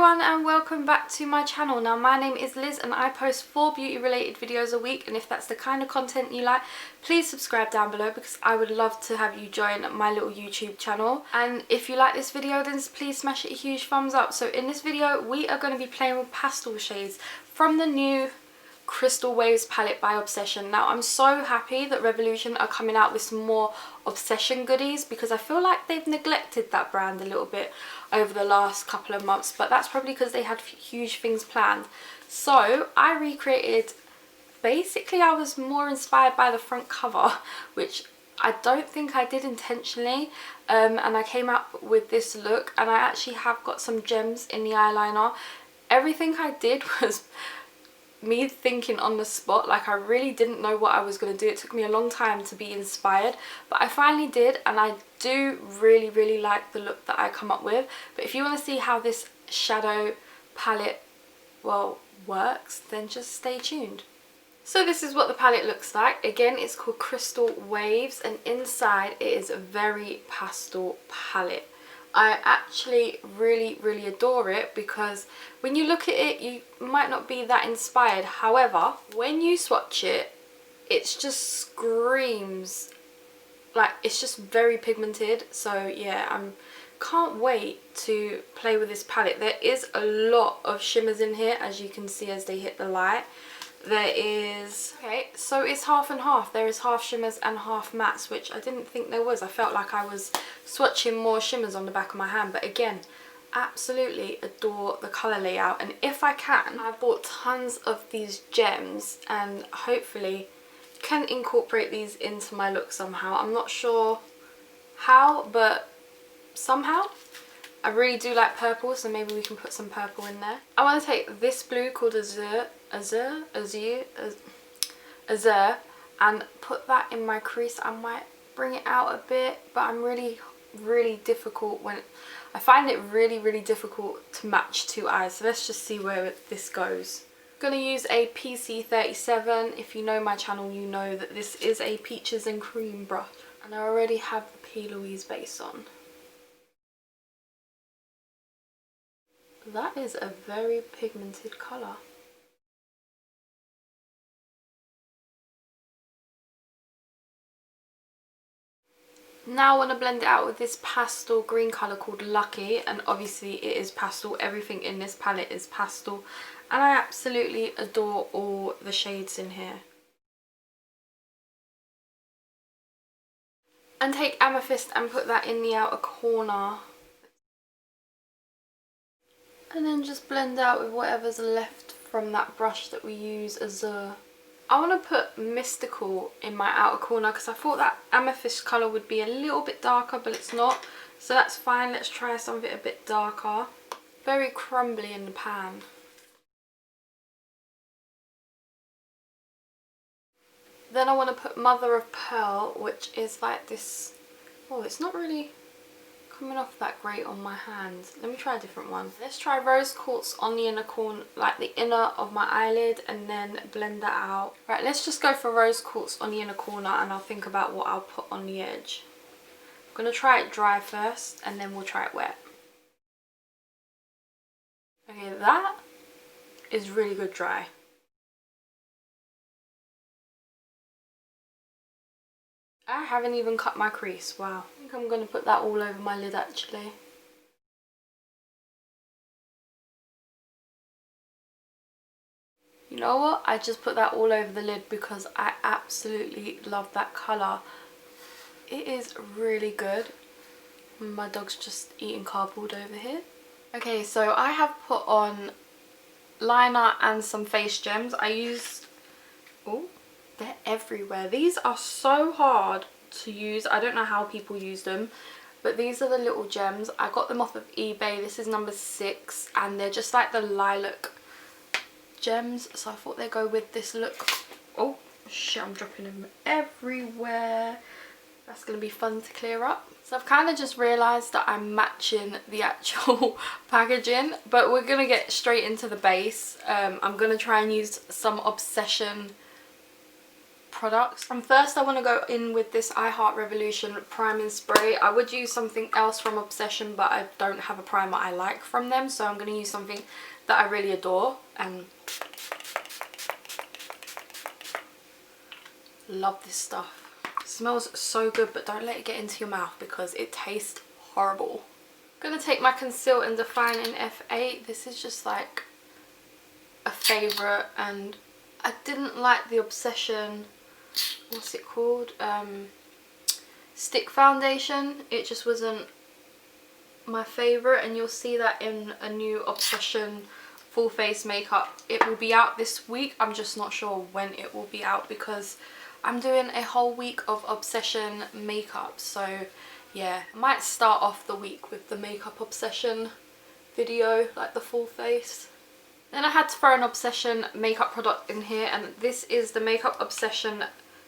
everyone and welcome back to my channel. Now my name is Liz and I post 4 beauty related videos a week, and if that's the kind of content you like, please subscribe down below because I would love to have you join my little YouTube channel. And if you like this video, then please smash it a huge thumbs up. So in this video we are going to be playing with pastel shades from the new Crystal Waves palette by Obsession. Now I'm so happy that Revolution are coming out with some more Obsession goodies because I feel like they've neglected that brand a little bit over the last couple of months, but that's probably because they had huge things planned. So I recreated, basically I was more inspired by the front cover, which I don't think I did intentionally, and I came up with this look, and I actually have got some gems in the eyeliner. Everything I did was me thinking on the spot. Like, I really didn't know what I was going to do. It took me a long time to be inspired, but I finally did, and I do really like the look that I come up with. But if you want to see how this shadow palette works, then just stay tuned. So this is what the palette looks like. Again, it's called Crystal Waves, and inside it is a very pastel palette. I actually really adore it because when you look at it, you might not be that inspired. However, when you swatch it, it just screams, like, it's just very pigmented. So yeah, I can't wait to play with this palette. There is a lot of shimmers in here, as you can see as they hit the light. There is, okay, so it's half and half. There is half shimmers and half mattes, which I didn't think there was. I felt like I was swatching more shimmers on the back of my hand, but again, absolutely adore the colour layout. And if I can, I bought tons of these gems and hopefully can incorporate these into my look somehow. I'm not sure how, but somehow. I really do like purple, so maybe we can put some purple in there. I want to take this blue called Azure, and put that in my crease. I might bring it out a bit, but I'm really difficult when I find it really difficult to match two eyes. So let's just see where this goes. I'm going to use a PC37. If you know my channel, you know that this is a peaches and cream brush, and I already have the P. Louise base on. That is a very pigmented colour. Now I want to blend it out with this pastel green colour called Lucky, and obviously it is pastel. Everything in this palette is pastel, and I absolutely adore all the shades in here. And take Amethyst and put that in the outer corner. And then just blend out with whatever's left from that brush that we use, Azure. I want to put Mystical in my outer corner because I thought that amethyst colour would be a little bit darker, but it's not. So that's fine. Let's try something a bit darker. Very crumbly in the pan. Then I want to put Mother of Pearl, which is like this. Oh, it's not really coming off that great on my hand. Let me try a different one. Let's try Rose Quartz on the inner corner, like the inner of my eyelid, and then blend that out. Right, let's just go for Rose Quartz on the inner corner, and I'll think about what I'll put on the edge. I'm gonna try it dry first, and then we'll try it wet. Okay, that is really good dry. I haven't even cut my crease. Wow. I think I'm going to put that all over my lid actually. You know what? I just put that all over the lid because I absolutely love that colour. It is really good. My dog's just eating cardboard over here. Okay, so I have put on liner and some face gems. I used... oh, they're everywhere. These are so hard to use. I don't know how people use them, but these are the little gems. I got them off of eBay. This is number 6, and they're just like the lilac gems, so I thought they'd go with this look. Oh shit, I'm dropping them everywhere. That's gonna be fun to clear up. So I've kind of just realised that I'm matching the actual packaging, but we're gonna get straight into the base. I'm gonna try and use some Obsession products. And first I want to go in with this I Heart Revolution priming spray. I would use something else from Obsession, but I don't have a primer I like from them, so I'm going to use something that I really adore and love this stuff. It smells so good, but don't let it get into your mouth because it tastes horrible. I'm going to take my Conceal and Define in F8. This is just like a favourite, and I didn't like the Obsession, what's it called, stick foundation. It just wasn't my favourite, and you'll see that in a new Obsession full face makeup. It will be out this week. I'm just not sure when it will be out because I'm doing a whole week of Obsession makeup, so yeah, I might start off the week with the makeup Obsession video, like the full face. Then I had to throw an Obsession makeup product in here, and this is the Makeup Obsession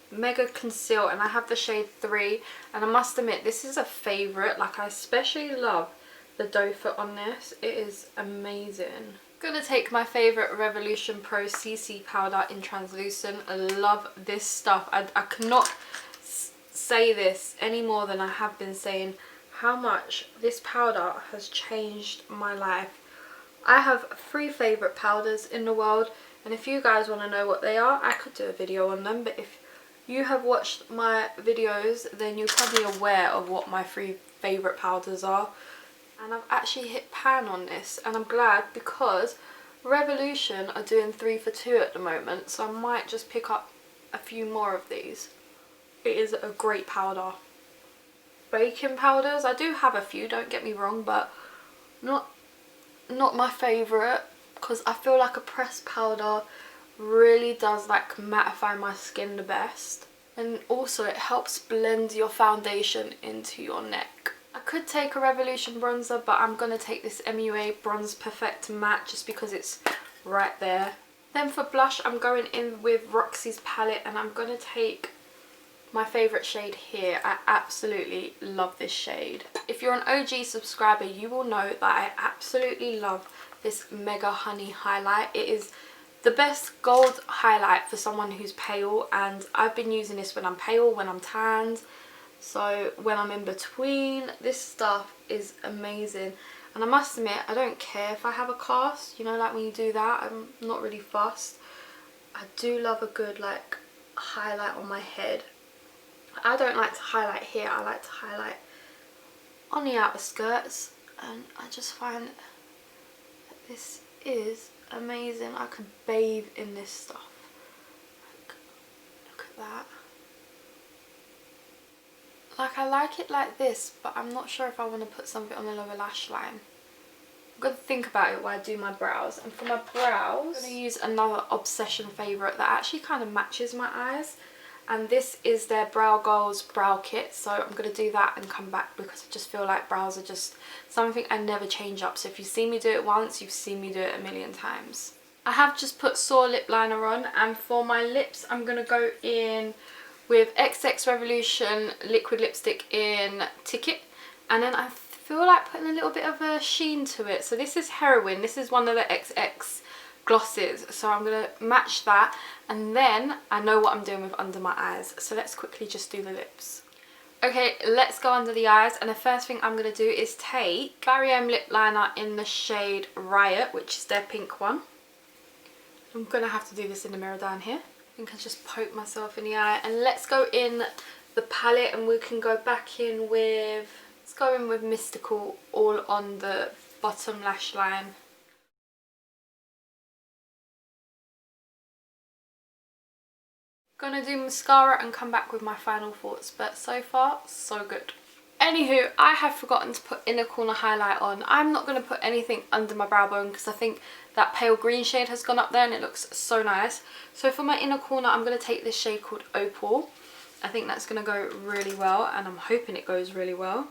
Mega Conceal, and I have the shade 3, and I must admit this is a favourite. Like, I especially love the doe foot on this. It is amazing. I'm gonna take my favourite Revolution Pro CC powder in translucent. I love this stuff. I cannot say this any more than I have been saying how much this powder has changed my life. I have 3 favourite powders in the world, and if you guys want to know what they are, I could do a video on them, but if you have watched my videos then you're probably aware of what my 3 favourite powders are. And I've actually hit pan on this, and I'm glad because Revolution are doing 3 for 2 at the moment, so I might just pick up a few more of these. It is a great powder. Baking powders, I do have a few, don't get me wrong, but not my favourite, because I feel like a pressed powder really does like mattify my skin the best, and also it helps blend your foundation into your neck. I could take a Revolution bronzer, but I'm going to take this MUA Bronze Perfect Matte just because it's right there. Then for blush, I'm going in with Roxy's palette, and I'm going to take my favourite shade here. I absolutely love this shade. If you're an OG subscriber, you will know that I absolutely love this Mega Honey highlight. It is the best gold highlight for someone who's pale, and I've been using this when I'm pale, when I'm tanned, so when I'm in between. This stuff is amazing, and I must admit I don't care if I have a cast, you know, like when you do that, I'm not really fussed. I do love a good like highlight on my head. I don't like to highlight here, I like to highlight on the outer skirts, and I just find that this is amazing. I could bathe in this stuff. Look at that. Like, I like it like this, but I'm not sure if I want to put something on the lower lash line. I'm going to think about it while I do my brows. And for my brows, I'm going to use another Obsession favourite that actually kind of matches my eyes. And this is their Brow Goals Brow Kit. So I'm going to do that and come back because I just feel like brows are just something I never change up. So if you've seen me do it once, you've seen me do it a million times. I have just put Soar lip liner on, and for my lips I'm going to go in with XX Revolution liquid lipstick in Ticket, and then I feel like putting a little bit of a sheen to it. So this is Heroin. This is one of the XX glosses, so I'm going to match that, and then I know what I'm doing with under my eyes, so let's quickly just do the lips. Okay, let's go under the eyes, and the first thing I'm going to do is take Barry M lip liner in the shade Riot, which is their pink one. I'm going to have to do this in the mirror down here. I think I just poke myself in the eye, and let's go in the palette, and we can go back in with, let's go in with Mystical all on the bottom lash line. Gonna do mascara and come back with my final thoughts, but so far so good. Anywho, I have forgotten to put inner corner highlight on. I'm not going to put anything under my brow bone because I think that pale green shade has gone up there and it looks so nice. So for my inner corner, I'm going to take this shade called Opal. I think that's going to go really well, and I'm hoping it goes really well.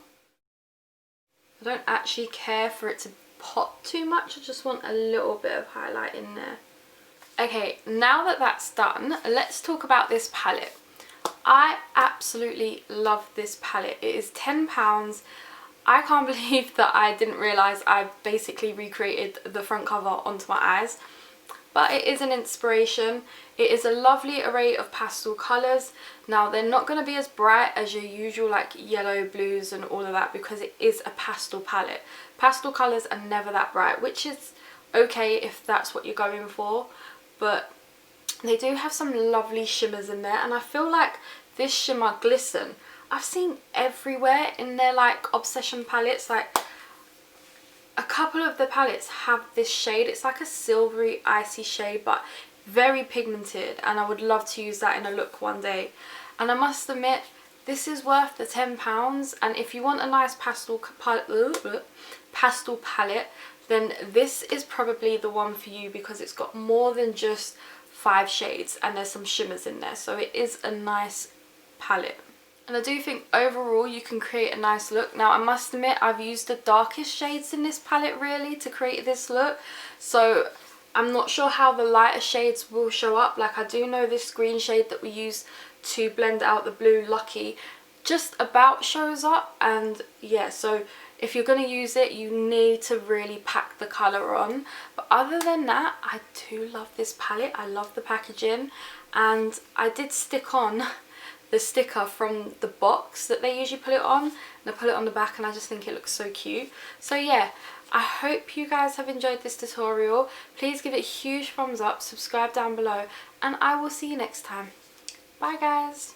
I don't actually care for it to pop too much, I just want a little bit of highlight in there. Okay, now that that's done, let's talk about this palette. I absolutely love this palette. It is £10. I can't believe that I didn't realise I basically recreated the front cover onto my eyes. but it is an inspiration. It is a lovely array of pastel colours. Now they're not going to be as bright as your usual like yellow, blues and all of that, because it is a pastel palette. Pastel colours are never that bright, which is okay if that's what you're going for, but they do have some lovely shimmers in there, and I feel like this shimmer Glisten I've seen everywhere in their like Obsession palettes. Like a couple of the palettes have this shade. It's like a silvery icy shade but very pigmented, and I would love to use that in a look one day. And I must admit, this is worth the £10, and if you want a nice pastel palette, then this is probably the one for you, because it's got more than just 5 shades and there's some shimmers in there, so it is a nice palette. And I do think overall you can create a nice look. Now I must admit, I've used the darkest shades in this palette really to create this look, so I'm not sure how the lighter shades will show up. Like I do know this green shade that we use to blend out the blue Lucky just about shows up, and yeah, so if you're going to use it you need to really pack the colour on. But other than that, I do love this palette. I love the packaging, and I did stick on the sticker from the box that they usually put it on, and I put it on the back, and I just think it looks so cute. So yeah, I hope you guys have enjoyed this tutorial. Please give it a huge thumbs up, subscribe down below, and I will see you next time. Bye guys.